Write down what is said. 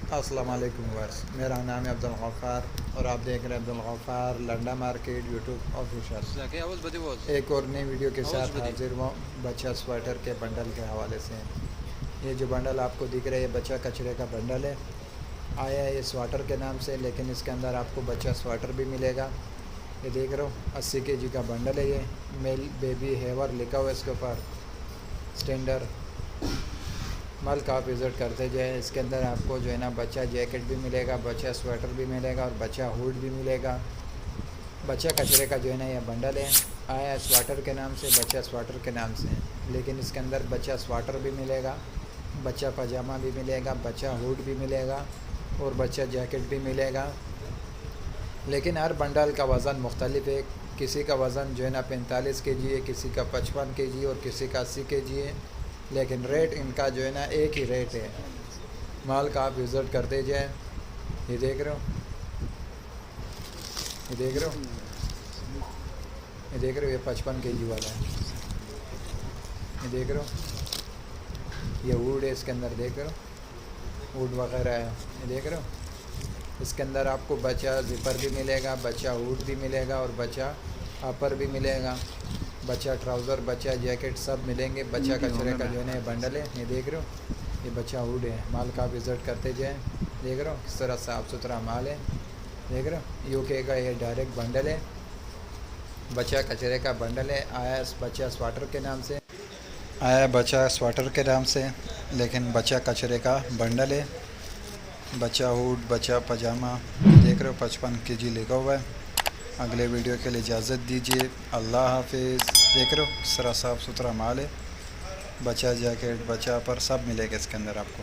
अस्सलाम वालेकुम व्यूअर्स, मेरा नाम है अब्दुल गफ़ार और आप देख रहे हैं Abdul Gaffar Landa market YouTube official. एक और नई वीडियो के साथ हाजिर हुआ बच्चा स्वेटर के बंडल के हवाले से। ये जो बंडल आपको दिख रहा है ये बच्चा कचरे का बंडल है। आया है ये स्वेटर के नाम से, लेकिन इसके अंदर आपको बच्चा स्वेटर भी मिलेगा। ये देख रहे हो 80 kg का बंडल है। ये मेल बेबी हेवर लिखा हुआ है इसके ऊपर, स्टैंडर्ड माल का आप विज़िट करते जाए। इसके अंदर आपको जो है ना बच्चा जैकेट भी मिलेगा, बच्चा स्वेटर भी मिलेगा और बच्चा हुड भी मिलेगा। बच्चा कचरे का जो है ना ये बंडल है। आया स्वेटर के नाम से, बच्चा स्वेटर के नाम से, लेकिन इसके अंदर बच्चा स्वेटर भी मिलेगा, बच्चा पजामा भी मिलेगा, बच्चा हुड भी मिलेगा और बच्चा जैकेट भी मिलेगा। लेकिन हर बंडल का वज़न मुख्तलिफ है। किसी का वज़न जो है ना 45 kg है, किसी का 55 kg और किसी का 80 kg है, लेकिन रेट इनका जो है ना एक ही रेट है। माल का आप विज़िट करते जाए। ये देख रहे हो, ये देख रहे हो, ये देख रहे हो, ये 55 kg वाला है। ये देख रहे हो, ये वुड है इसके अंदर, देख रहे हो वुड वगैरह है। ये देख रहे हो, इसके अंदर आपको बच्चा ज़िपर भी मिलेगा, बच्चा हुड भी मिलेगा और बच्चा अपर भी मिलेगा, बच्चा ट्राउज़र, बच्चा जैकेट सब मिलेंगे। बच्चा कचरे का जो है ना बंडल है। ये देख रहे हो, ये बच्चा हुड है। माल का विज़िट करते जाएं। देख रहे हो किस तरह साफ़ सुथरा माल है। देख रहे हो यूके का ये डायरेक्ट बंडल है, बच्चा कचरे का बंडल है। आया बच्चा स्वेटर के नाम से, आया बच्चा स्वेटर के नाम से, लेकिन बच्चा कचरे का बंडल है। बच्चा हुड, बच्चा पजामा, देख रहे हो 55 kg लिखा हुआ है। अगले वीडियो के लिए इजाज़त दीजिए। अल्लाह हाफिज़। देख रहे हो किस तरह साफ़ सुथरा माल है। बच्चा जैकेट, बच्चा पर सब मिलेगा इसके अंदर आपको।